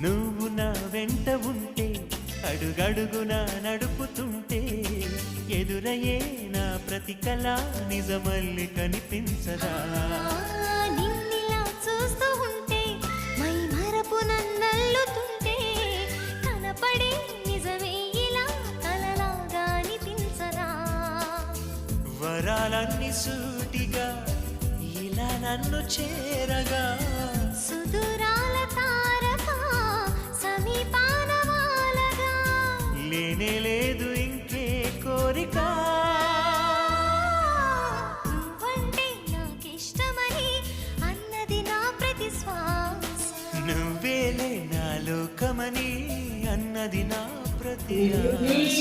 నువ్వు నా వెంట ఉంటే అడుగడుగునా నడుపుతుంటే ఎదురయ్యే నా ప్రతి కళ నిజమల్లి కనిపించదా నిన్నిలా చూస్తూ ఉంటే మై మరపు నన్నల్లుతుంటే కనపడే నిజమే ఇలా కలలాగా అనిపించదా వరాలన్నీ సూటిగా ఇలా నన్ను చేరగా సుదూరాల తారక సమీపాన వాలగా లేనే లేదు ఇంకే కోరిక నువ్వంటే నాకిష్టమని అన్నది నా ప్రతి శ్వాస నువ్వేలే నా లోకమని అన్నది నా ప్రతి ఆశ